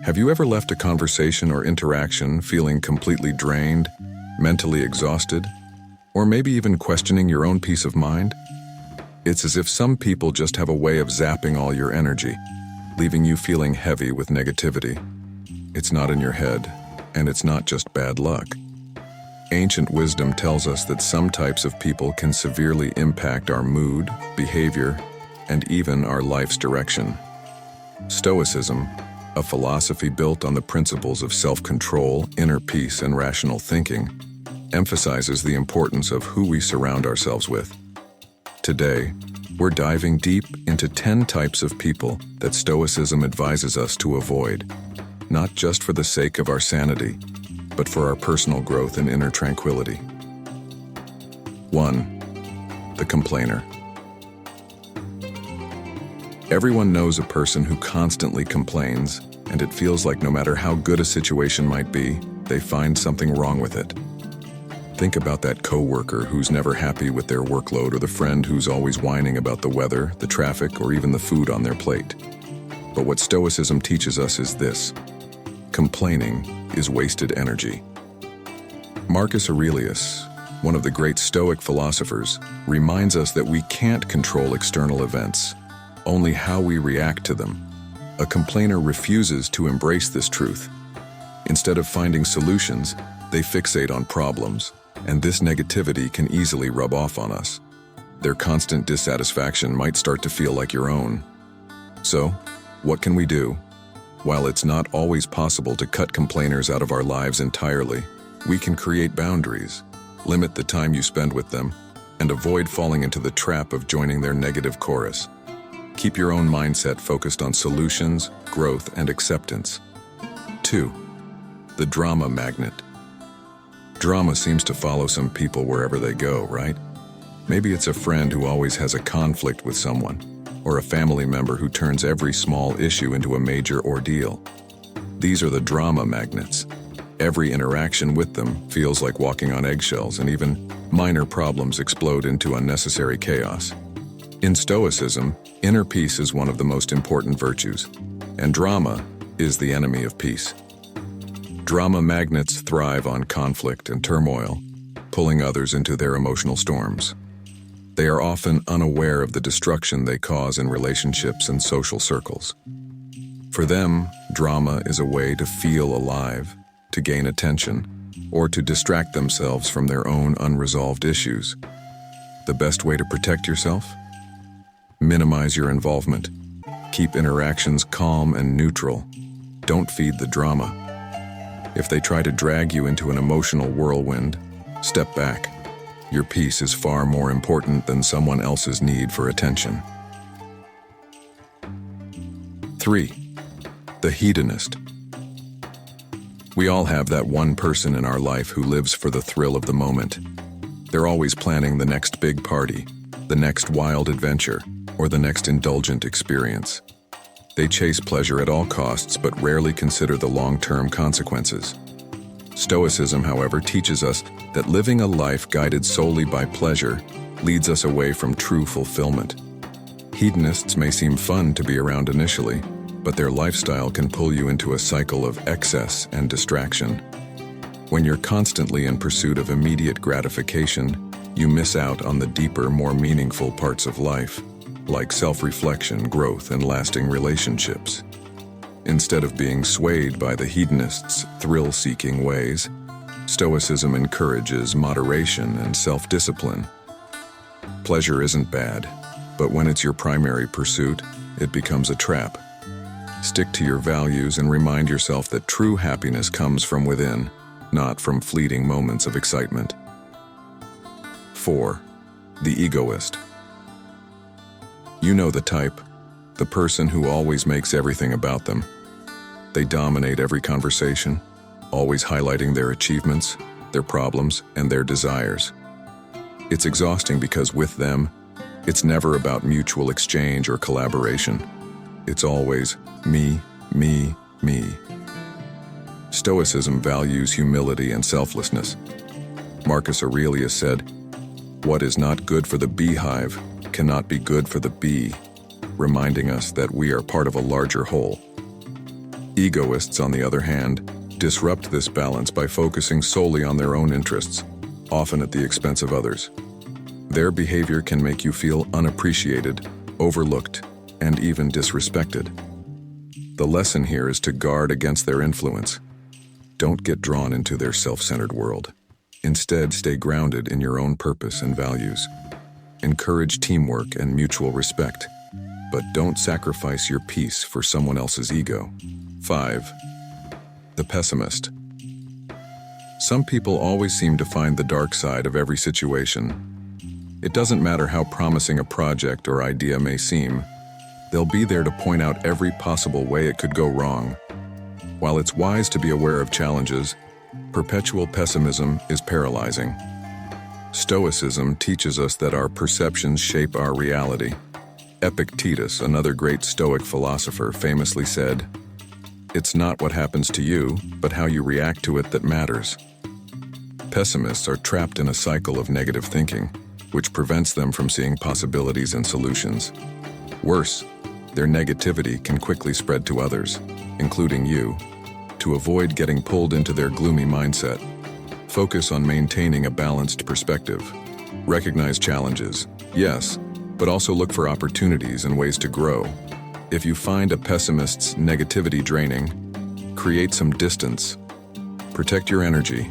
Have you ever left a conversation or interaction feeling completely drained, mentally exhausted, or maybe even questioning your own peace of mind? It's as if some people just have a way of zapping all your energy, leaving you feeling heavy with negativity. It's not in your head, and it's not just bad luck. Ancient wisdom tells us that some types of people can severely impact our mood, behavior, and even our life's direction. Stoicism, a philosophy built on the principles of self-control, inner peace, and rational thinking, emphasizes the importance of who we surround ourselves with. Today, we're diving deep into 10 types of people that Stoicism advises us to avoid, not just for the sake of our sanity, but for our personal growth and inner tranquility. 1. The complainer. Everyone knows a person who constantly complains, and it feels like no matter how good a situation might be, they find something wrong with it. Think about that coworker who's never happy with their workload, or the friend who's always whining about the weather, the traffic, or even the food on their plate. But what Stoicism teaches us is this: complaining is wasted energy. Marcus Aurelius, one of the great Stoic philosophers, reminds us that we can't control external events, only how we react to them. A complainer refuses to embrace this truth. Instead of finding solutions, they fixate on problems, and this negativity can easily rub off on us. Their constant dissatisfaction might start to feel like your own. So, what can we do? While it's not always possible to cut complainers out of our lives entirely, we can create boundaries, limit the time you spend with them, and avoid falling into the trap of joining their negative chorus. Keep your own mindset focused on solutions, growth, and acceptance. 2. The drama magnet. Drama seems to follow some people wherever they go, right? Maybe it's a friend who always has a conflict with someone, or a family member who turns every small issue into a major ordeal. These are the drama magnets. Every interaction with them feels like walking on eggshells, and even minor problems explode into unnecessary chaos. In Stoicism, inner peace is one of the most important virtues, and drama is the enemy of peace. Drama magnets thrive on conflict and turmoil, pulling others into their emotional storms. They are often unaware of the destruction they cause in relationships and social circles. For them, drama is a way to feel alive, to gain attention, or to distract themselves from their own unresolved issues. The best way to protect yourself? Minimize your involvement. Keep interactions calm and neutral. Don't feed the drama. If they try to drag you into an emotional whirlwind, step back. Your peace is far more important than someone else's need for attention. 3. The hedonist. We all have that one person in our life who lives for the thrill of the moment. They're always planning the next big party, the next wild adventure, or the next indulgent experience. They chase pleasure at all costs but rarely consider the long-term consequences. Stoicism, however, teaches us that living a life guided solely by pleasure leads us away from true fulfillment. Hedonists may seem fun to be around initially, but their lifestyle can pull you into a cycle of excess and distraction. When you're constantly in pursuit of immediate gratification, you miss out on the deeper, more meaningful parts of life, like self-reflection, growth, and lasting relationships. Instead of being swayed by the hedonist's thrill-seeking ways, Stoicism encourages moderation and self-discipline. Pleasure isn't bad, but when it's your primary pursuit, it becomes a trap. Stick to your values and remind yourself that true happiness comes from within, not from fleeting moments of excitement. 4. The egoist. You know the type, the person who always makes everything about them. They dominate every conversation, always highlighting their achievements, their problems, and their desires. It's exhausting because with them, it's never about mutual exchange or collaboration. It's always me, me, me. Stoicism values humility and selflessness. Marcus Aurelius said, "What is not good for the beehive cannot be good for the bee," reminding us that we are part of a larger whole. Egoists, on the other hand, disrupt this balance by focusing solely on their own interests, often at the expense of others. Their behavior can make you feel unappreciated, overlooked, and even disrespected. The lesson here is to guard against their influence. Don't get drawn into their self-centered world. Instead, stay grounded in your own purpose and values. Encourage teamwork and mutual respect, but don't sacrifice your peace for someone else's ego. 5. The pessimist. Some people always seem to find the dark side of every situation. It doesn't matter how promising a project or idea may seem, they'll be there to point out every possible way it could go wrong. While it's wise to be aware of challenges, perpetual pessimism is paralyzing. Stoicism teaches us that our perceptions shape our reality. Epictetus, another great Stoic philosopher, famously said, "It's not what happens to you, but how you react to it that matters." Pessimists are trapped in a cycle of negative thinking, which prevents them from seeing possibilities and solutions. Worse, their negativity can quickly spread to others, including you. To avoid getting pulled into their gloomy mindset, focus on maintaining a balanced perspective. Recognize challenges, yes, but also look for opportunities and ways to grow. If you find a pessimist's negativity draining, create some distance. Protect your energy,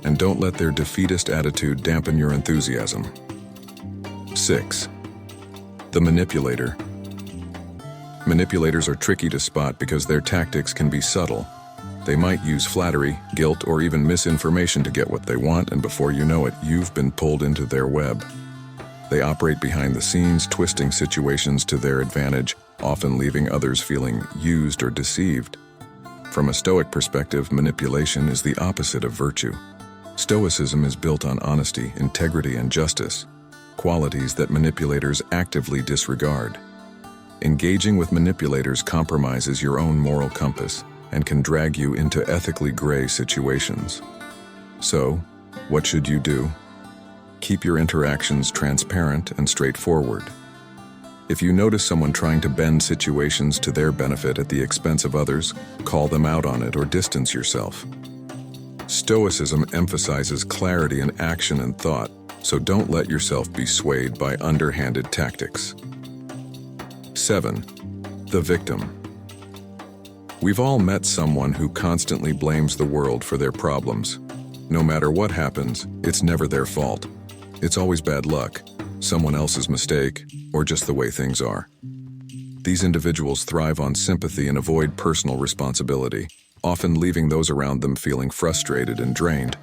and don't let their defeatist attitude dampen your enthusiasm. 6. The manipulator. Manipulators are tricky to spot because their tactics can be subtle. They might use flattery, guilt, or even misinformation to get what they want, and before you know it, you've been pulled into their web. They operate behind the scenes, twisting situations to their advantage, often leaving others feeling used or deceived. From a Stoic perspective, manipulation is the opposite of virtue. Stoicism is built on honesty, integrity, and justice, qualities that manipulators actively disregard. Engaging with manipulators compromises your own moral compass and can drag you into ethically gray situations. So, what should you do? Keep your interactions transparent and straightforward. If you notice someone trying to bend situations to their benefit at the expense of others, call them out on it or distance yourself. Stoicism emphasizes clarity in action and thought, so don't let yourself be swayed by underhanded tactics. 7. The victim. We've all met someone who constantly blames the world for their problems. No matter what happens, it's never their fault. It's always bad luck, someone else's mistake, or just the way things are. These individuals thrive on sympathy and avoid personal responsibility, often leaving those around them feeling frustrated and drained.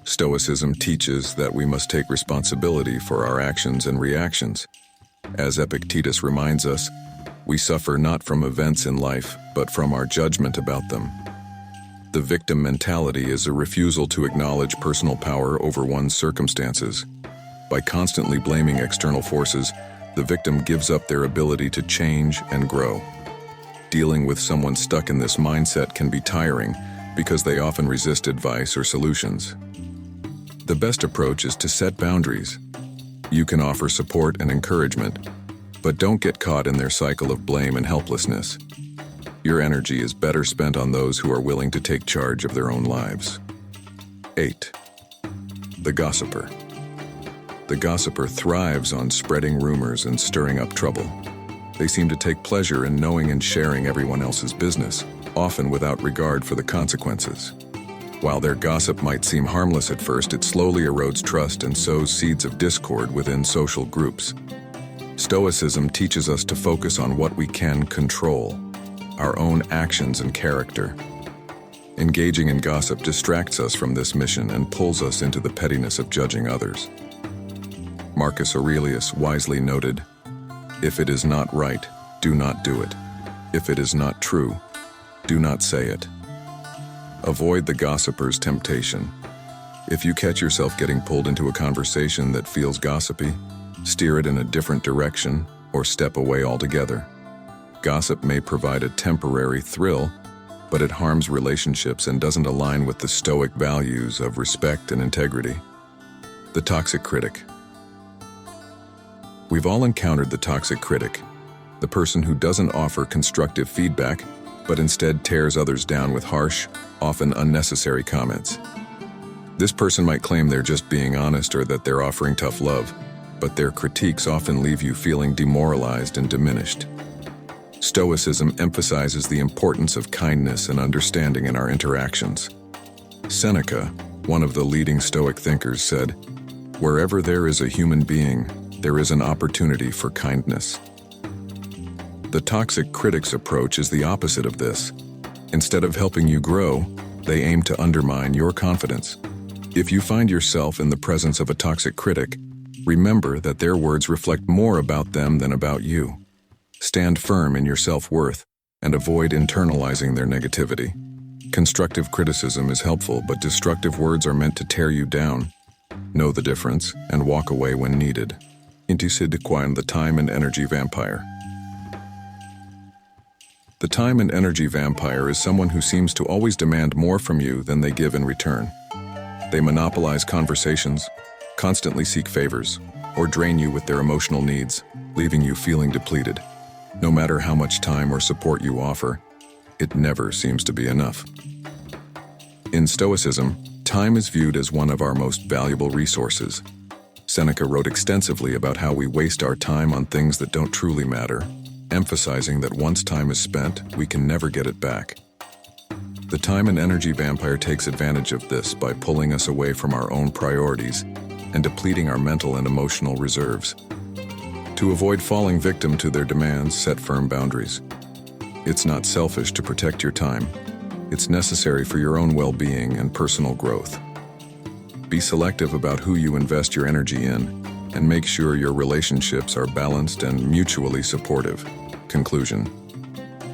Stoicism teaches that we must take responsibility for our actions and reactions. As Epictetus reminds us, we suffer not from events in life, but from our judgment about them. The victim mentality is a refusal to acknowledge personal power over one's circumstances. By constantly blaming external forces, the victim gives up their ability to change and grow. Dealing with someone stuck in this mindset can be tiring because they often resist advice or solutions. The best approach is to set boundaries. You can offer support and encouragement, but don't get caught in their cycle of blame and helplessness. Your energy is better spent on those who are willing to take charge of their own lives. 8. The gossiper. The gossiper thrives on spreading rumors and stirring up trouble. They seem to take pleasure in knowing and sharing everyone else's business, often without regard for the consequences. While their gossip might seem harmless at first, it slowly erodes trust and sows seeds of discord within social groups. Stoicism teaches us to focus on what we can control, our own actions and character. Engaging in gossip distracts us from this mission and pulls us into the pettiness of judging others. Marcus Aurelius wisely noted, "If it is not right, do not do it. If it is not true, do not say it." Avoid the gossiper's temptation. If you catch yourself getting pulled into a conversation that feels gossipy, steer it in a different direction or step away altogether. Gossip may provide a temporary thrill, but it harms relationships and doesn't align with the Stoic values of respect and integrity. The toxic critic. We've all encountered the toxic critic, the person who doesn't offer constructive feedback, but instead tears others down with harsh, often unnecessary comments. This person might claim they're just being honest or that they're offering tough love, but their critiques often leave you feeling demoralized and diminished. Stoicism emphasizes the importance of kindness and understanding in our interactions. Seneca, one of the leading Stoic thinkers, said, "Wherever there is a human being, there is an opportunity for kindness." The toxic critic's approach is the opposite of this. Instead of helping you grow, they aim to undermine your confidence. If you find yourself in the presence of a toxic critic, remember that their words reflect more about them than about you. Stand firm in your self-worth and avoid internalizing their negativity. Constructive criticism is helpful, but destructive words are meant to tear you down. Know the difference and walk away when needed. The time and energy vampire. The time and energy vampire is someone who seems to always demand more from you than they give in return. They monopolize conversations, constantly seek favors, or drain you with their emotional needs, leaving you feeling depleted. No matter how much time or support you offer, it never seems to be enough. In Stoicism, time is viewed as one of our most valuable resources. Seneca wrote extensively about how we waste our time on things that don't truly matter, emphasizing that once time is spent, we can never get it back. The time and energy vampire takes advantage of this by pulling us away from our own priorities and depleting our mental and emotional reserves. To avoid falling victim to their demands, set firm boundaries. It's not selfish to protect your time. It's necessary for your own well-being and personal growth. Be selective about who you invest your energy in, and make sure your relationships are balanced and mutually supportive. Conclusion.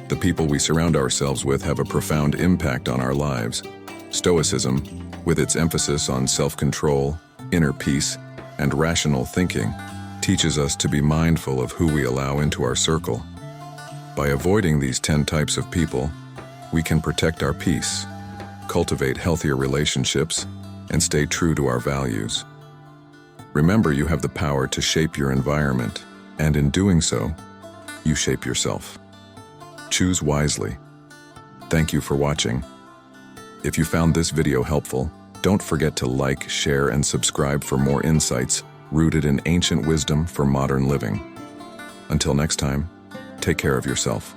The people we surround ourselves with have a profound impact on our lives. Stoicism, with its emphasis on self-control, inner peace, and rational thinking, teaches us to be mindful of who we allow into our circle. By avoiding these 10 types of people, we can protect our peace, cultivate healthier relationships, and stay true to our values. Remember, you have the power to shape your environment, and in doing so, you shape yourself. Choose wisely. Thank you for watching. If you found this video helpful, don't forget to like, share, and subscribe for more insights rooted in ancient wisdom for modern living. Until next time, take care of yourself.